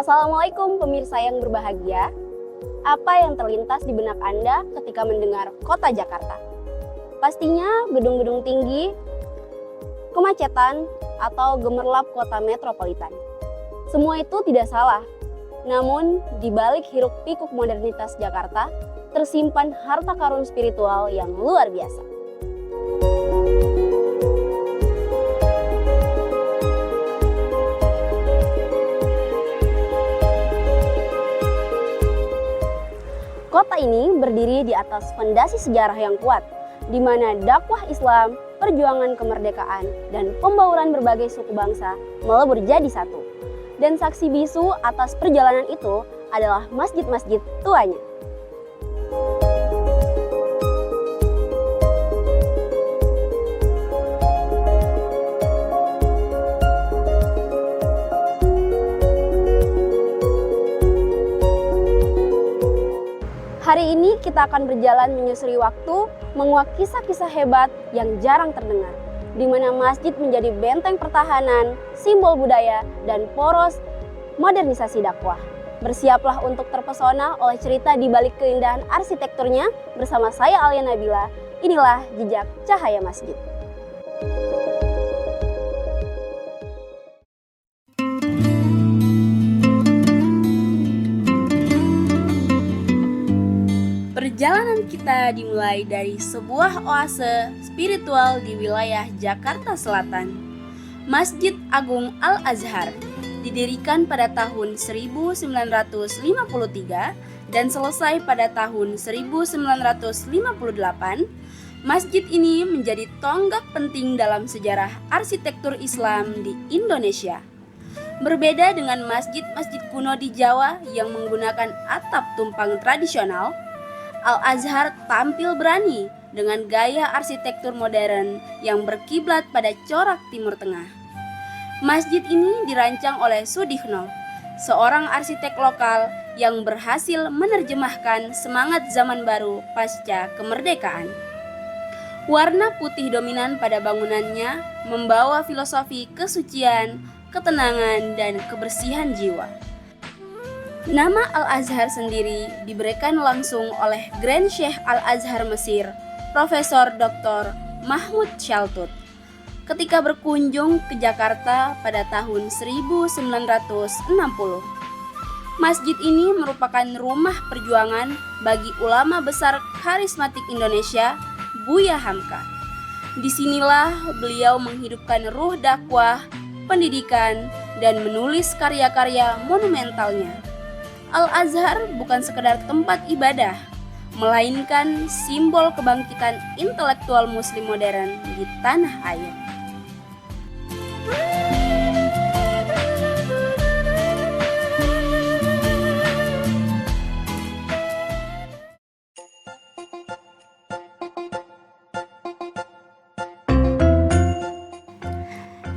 Assalamualaikum pemirsa yang berbahagia. Apa yang terlintas di benak Anda ketika mendengar kota Jakarta? Pastinya gedung-gedung tinggi, kemacetan, atau gemerlap kota metropolitan. Semua itu tidak salah. Namun, di balik hiruk-pikuk modernitas Jakarta, tersimpan harta karun spiritual yang luar biasa. Kota ini berdiri di atas fondasi sejarah yang kuat, di mana dakwah Islam, perjuangan kemerdekaan, dan pembauran berbagai suku bangsa melebur jadi satu. Dan saksi bisu atas perjalanan itu adalah masjid-masjid tuanya. Hari ini kita akan berjalan menyusuri waktu, menguak kisah-kisah hebat yang jarang terdengar, di mana masjid menjadi benteng pertahanan, simbol budaya, dan poros modernisasi dakwah. Bersiaplah untuk terpesona oleh cerita di balik keindahan arsitekturnya bersama saya Alia Nabila. Inilah Jejak Cahaya Masjid. Perjalanan kita dimulai dari sebuah oase spiritual di wilayah Jakarta Selatan. Masjid Agung Al-Azhar didirikan pada tahun 1953 dan selesai pada tahun 1958. Masjid ini menjadi tonggak penting dalam sejarah arsitektur Islam di Indonesia. Berbeda dengan masjid-masjid kuno di Jawa yang menggunakan atap tumpang tradisional, Al-Azhar tampil berani dengan gaya arsitektur modern yang berkiblat pada corak Timur Tengah. Masjid ini dirancang oleh Sudihno, seorang arsitek lokal yang berhasil menerjemahkan semangat zaman baru pasca kemerdekaan. Warna putih dominan pada bangunannya membawa filosofi kesucian, ketenangan, dan kebersihan jiwa. Nama Al-Azhar sendiri diberikan langsung oleh Grand Sheikh Al-Azhar Mesir, Profesor Dr. Mahmud Shaltut, ketika berkunjung ke Jakarta pada tahun 1960. Masjid ini merupakan rumah perjuangan bagi ulama besar karismatik Indonesia, Buya Hamka. Disinilah beliau menghidupkan ruh dakwah, pendidikan, dan menulis karya-karya monumentalnya. Al-Azhar bukan sekedar tempat ibadah, melainkan simbol kebangkitan intelektual muslim modern di tanah air.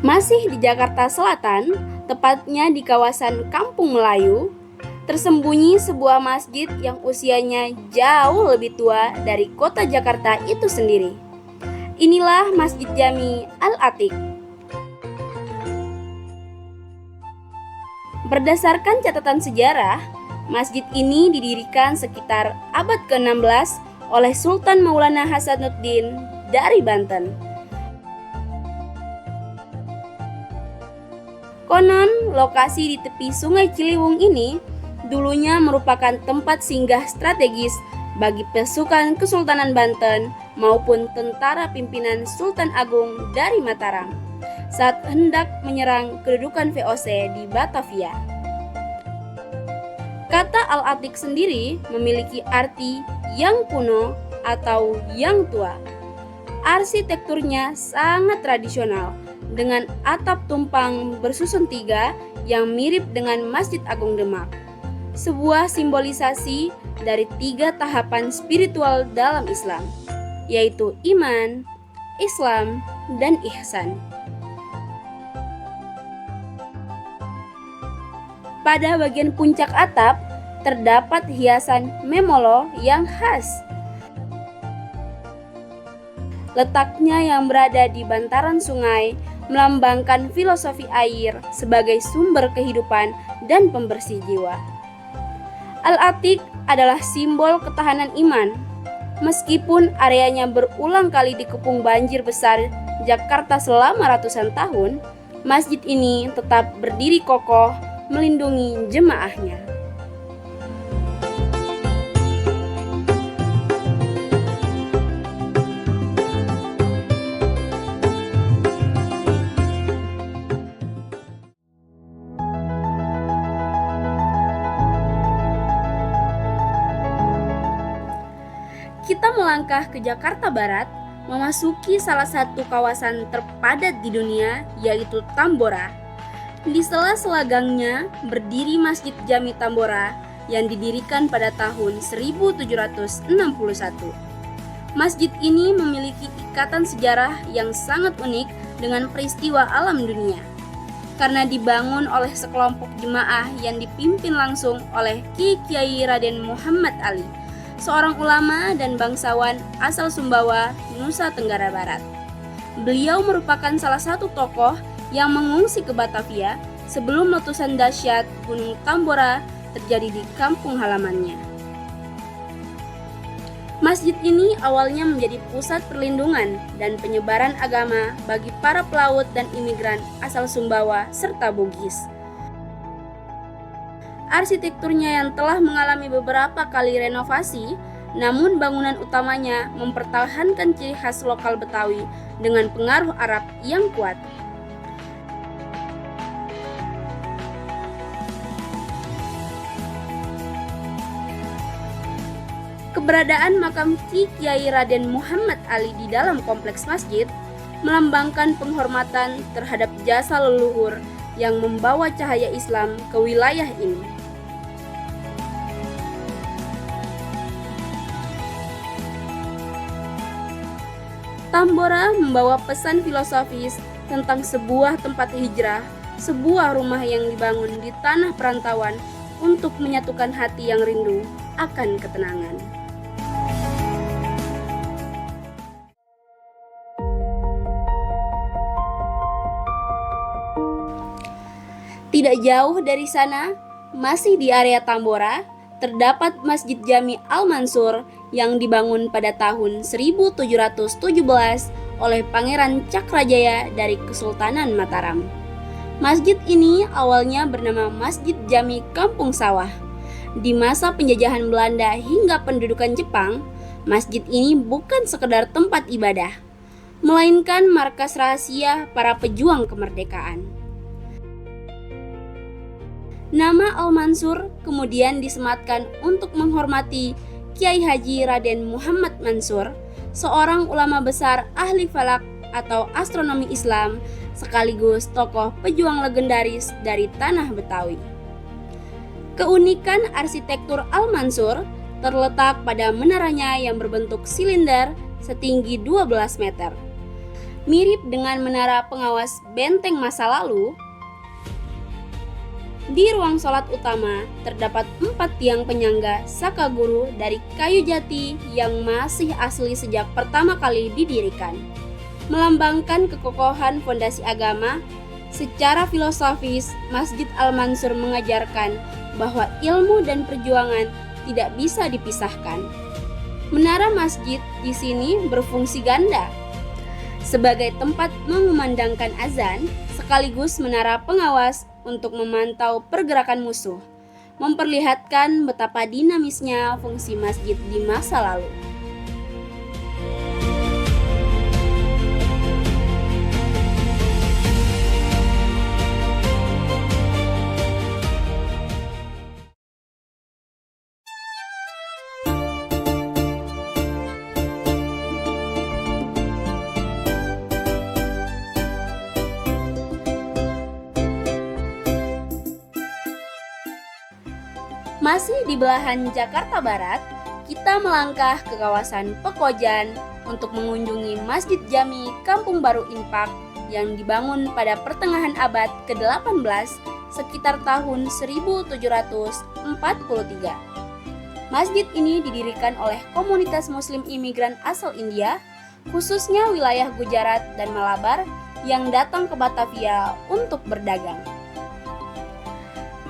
Masih di Jakarta Selatan, tepatnya di kawasan Kampung Melayu, tersembunyi sebuah masjid yang usianya jauh lebih tua dari kota Jakarta itu sendiri. Inilah Masjid Jami Al-Atiq. Berdasarkan catatan sejarah, masjid ini didirikan sekitar abad ke-16 oleh Sultan Maulana Hasanuddin dari Banten. Konon, lokasi di tepi Sungai Ciliwung ini dulunya merupakan tempat singgah strategis bagi pasukan Kesultanan Banten maupun tentara pimpinan Sultan Agung dari Mataram saat hendak menyerang kedudukan VOC di Batavia. Kata Al-Atiq sendiri memiliki arti yang kuno atau yang tua. Arsitekturnya sangat tradisional dengan atap tumpang bersusun tiga yang mirip dengan Masjid Agung Demak. Sebuah simbolisasi dari tiga tahapan spiritual dalam Islam, yaitu iman, Islam, dan ihsan. Pada bagian puncak atap terdapat hiasan memolo yang khas. Letaknya yang berada di bantaran sungai melambangkan filosofi air sebagai sumber kehidupan dan pembersih jiwa. Al-Atiq adalah simbol ketahanan iman. Meskipun areanya berulang kali dikepung banjir besar Jakarta selama ratusan tahun, masjid ini tetap berdiri kokoh melindungi jemaahnya. Kita melangkah ke Jakarta Barat, memasuki salah satu kawasan terpadat di dunia, yaitu Tambora. Di sela-sela gangnya berdiri Masjid Jami Tambora yang didirikan pada tahun 1761. Masjid ini memiliki ikatan sejarah yang sangat unik dengan peristiwa alam dunia, karena dibangun oleh sekelompok jemaah yang dipimpin langsung oleh Kiai Raden Muhammad Ali, seorang ulama dan bangsawan asal Sumbawa, Nusa Tenggara Barat. Beliau merupakan salah satu tokoh yang mengungsi ke Batavia sebelum letusan dahsyat Gunung Tambora terjadi di kampung halamannya. Masjid ini awalnya menjadi pusat perlindungan dan penyebaran agama bagi para pelaut dan imigran asal Sumbawa serta Bugis. Arsitekturnya yang telah mengalami beberapa kali renovasi, namun bangunan utamanya mempertahankan ciri khas lokal Betawi dengan pengaruh Arab yang kuat. Keberadaan makam Kiai Raden Muhammad Ali di dalam kompleks masjid melambangkan penghormatan terhadap jasa leluhur yang membawa cahaya Islam ke wilayah ini. Tambora membawa pesan filosofis tentang sebuah tempat hijrah, sebuah rumah yang dibangun di tanah perantauan untuk menyatukan hati yang rindu akan ketenangan. Tidak jauh dari sana, masih di area Tambora, terdapat Masjid Jami Al-Mansur yang dibangun pada tahun 1717 oleh Pangeran Cakrajaya dari Kesultanan Mataram. Masjid ini awalnya bernama Masjid Jami Kampung Sawah. Di masa penjajahan Belanda hingga pendudukan Jepang, masjid ini bukan sekedar tempat ibadah, melainkan markas rahasia para pejuang kemerdekaan. Nama Al-Mansur kemudian disematkan untuk menghormati Kiai Haji Raden Muhammad Mansur, seorang ulama besar ahli falak atau astronomi Islam sekaligus tokoh pejuang legendaris dari tanah Betawi. Keunikan arsitektur Al-Mansur terletak pada menaranya yang berbentuk silinder setinggi 12 meter. Mirip dengan menara pengawas benteng masa lalu, di ruang sholat utama terdapat 4 tiang penyangga sakaguru dari kayu jati yang masih asli sejak pertama kali didirikan, melambangkan kekokohan fondasi agama. Secara filosofis, Masjid Al-Mansur mengajarkan bahwa ilmu dan perjuangan tidak bisa dipisahkan. Menara masjid di sini berfungsi ganda, sebagai tempat mengumandangkan azan sekaligus menara pengawas untuk memantau pergerakan musuh, memperlihatkan betapa dinamisnya fungsi masjid di masa lalu. Masih di belahan Jakarta Barat, kita melangkah ke kawasan Pekojan untuk mengunjungi Masjid Jami Kampung Baru Impak yang dibangun pada pertengahan abad ke-18 sekitar tahun 1743. Masjid ini didirikan oleh komunitas muslim imigran asal India, khususnya wilayah Gujarat dan Malabar yang datang ke Batavia untuk berdagang.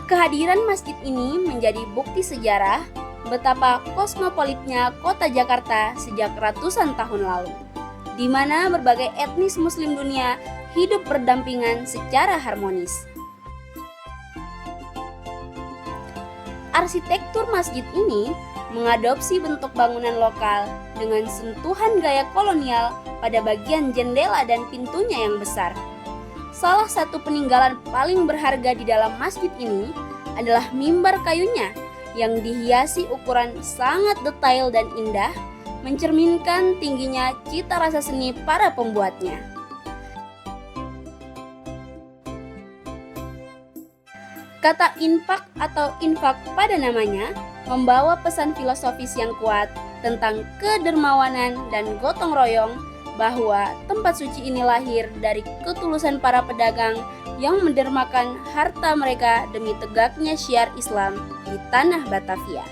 Kehadiran masjid ini menjadi bukti sejarah betapa kosmopolitnya kota Jakarta sejak ratusan tahun lalu, di mana berbagai etnis muslim dunia hidup berdampingan secara harmonis. Arsitektur masjid ini mengadopsi bentuk bangunan lokal dengan sentuhan gaya kolonial pada bagian jendela dan pintunya yang besar. Salah satu peninggalan paling berharga di dalam masjid ini adalah mimbar kayunya yang dihiasi ukuran sangat detail dan indah, mencerminkan tingginya cita rasa seni para pembuatnya. Kata infak atau infak pada namanya membawa pesan filosofis yang kuat tentang kedermawanan dan gotong royong, bahwa tempat suci ini lahir dari ketulusan para pedagang yang mendermakan harta mereka demi tegaknya syiar Islam di tanah Batavia.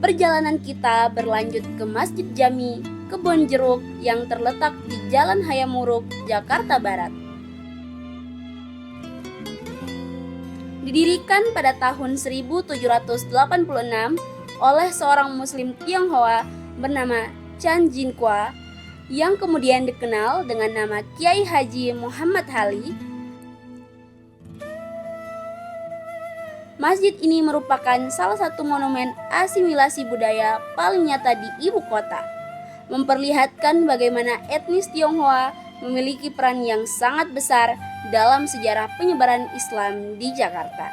Perjalanan kita berlanjut ke Masjid Jami Kebon Jeruk yang terletak di Jalan Hayamuruk, Jakarta Barat. Didirikan pada tahun 1786 oleh seorang muslim Tionghoa bernama Chan Jinqua yang kemudian dikenal dengan nama Kiai Haji Muhammad Ali. Masjid ini merupakan salah satu monumen asimilasi budaya paling nyata di ibu kota, memperlihatkan bagaimana etnis Tionghoa memiliki peran yang sangat besar dalam sejarah penyebaran Islam di Jakarta.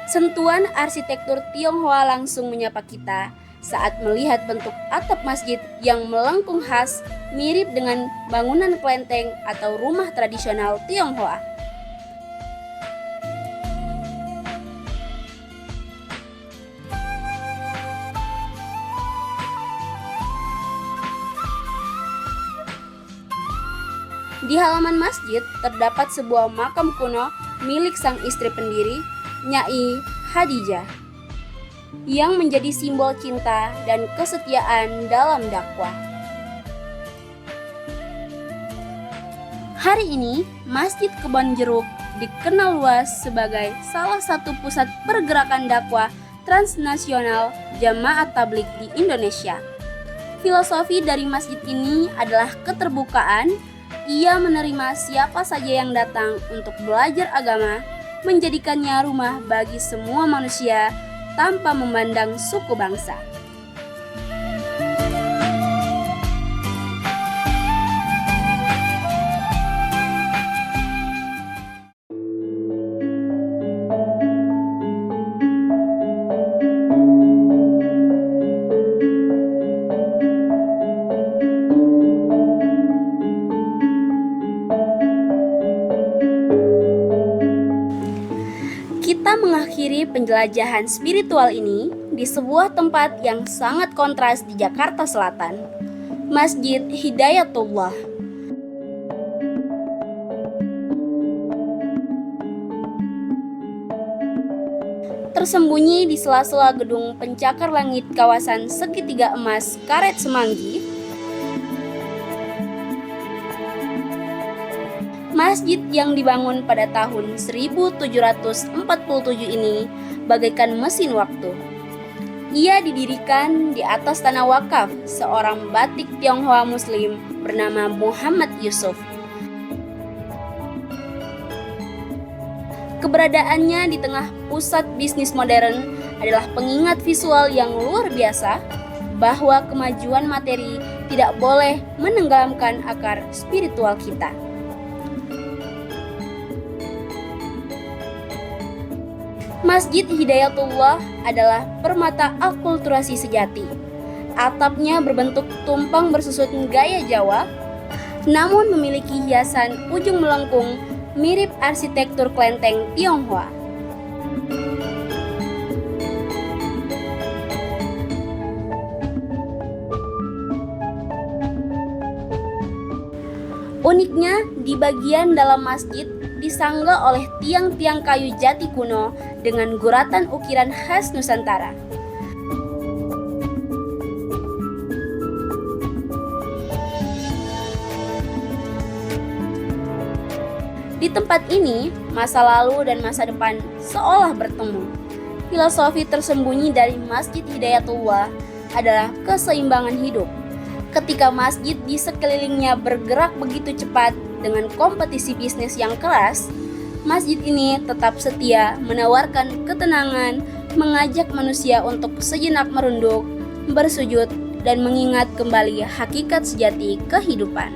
Sentuhan arsitektur Tionghoa langsung menyapa kita saat melihat bentuk atap masjid yang melengkung khas, mirip dengan bangunan kelenteng atau rumah tradisional Tionghoa. Di halaman masjid terdapat sebuah makam kuno milik sang istri pendiri, Nyai Hadijah, yang menjadi simbol cinta dan kesetiaan dalam dakwah. Hari ini, Masjid Kebon Jeruk dikenal luas sebagai salah satu pusat pergerakan dakwah transnasional Jamaat Tabligh di Indonesia. Filosofi dari masjid ini adalah keterbukaan. Ia menerima siapa saja yang datang untuk belajar agama, menjadikannya rumah bagi semua manusia tanpa memandang suku bangsa. Kita mengakhiri penjelajahan spiritual ini di sebuah tempat yang sangat kontras di Jakarta Selatan, Masjid Hidayatullah. Tersembunyi di sela-sela gedung pencakar langit kawasan segitiga emas Karet Semanggi, masjid yang dibangun pada tahun 1747 ini bagaikan mesin waktu. Ia didirikan di atas tanah wakaf seorang batik Tionghoa Muslim bernama Muhammad Yusuf. Keberadaannya di tengah pusat bisnis modern adalah pengingat visual yang luar biasa bahwa kemajuan materi tidak boleh menenggelamkan akar spiritual kita. Masjid Hidayatullah adalah permata akulturasi sejati. Atapnya berbentuk tumpang bersusun gaya Jawa, namun memiliki hiasan ujung melengkung mirip arsitektur kelenteng Tionghoa. Uniknya, di bagian dalam masjid disanggah oleh tiang-tiang kayu jati kuno dengan guratan ukiran khas Nusantara. Di tempat ini, masa lalu dan masa depan seolah bertemu. Filosofi tersembunyi dari Masjid Hidayatullah adalah keseimbangan hidup. Ketika masjid di sekelilingnya bergerak begitu cepat dengan kompetisi bisnis yang keras, masjid ini tetap setia menawarkan ketenangan, mengajak manusia untuk sejenak merunduk, bersujud, dan mengingat kembali hakikat sejati kehidupan.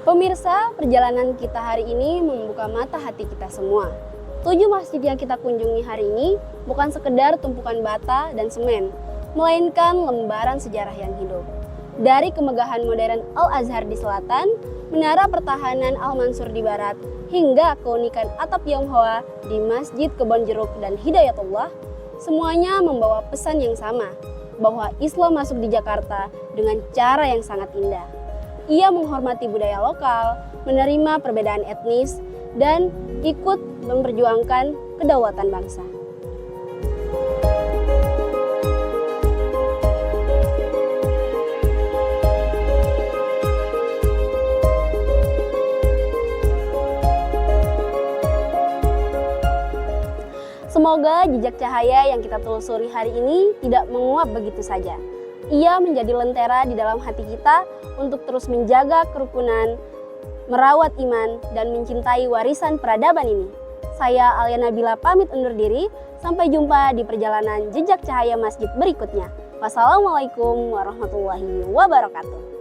Pemirsa, perjalanan kita hari ini membuka mata hati kita semua. 7 masjid yang kita kunjungi hari ini bukan sekedar tumpukan bata dan semen, melainkan lembaran sejarah yang hidup. Dari kemegahan modern Al-Azhar di selatan, Menara Pertahanan Al-Mansur di barat, hingga keunikan atap Tionghoa di Masjid Kebon Jeruk dan Hidayatullah, semuanya membawa pesan yang sama, bahwa Islam masuk di Jakarta dengan cara yang sangat indah. Ia menghormati budaya lokal, menerima perbedaan etnis, dan ikut memperjuangkan kedaulatan bangsa. Semoga jejak cahaya yang kita telusuri hari ini tidak menguap begitu saja. Ia menjadi lentera di dalam hati kita untuk terus menjaga kerukunan, merawat iman, dan mencintai warisan peradaban ini. Saya Alia Nabila pamit undur diri, sampai jumpa di perjalanan jejak cahaya masjid berikutnya. Wassalamualaikum warahmatullahi wabarakatuh.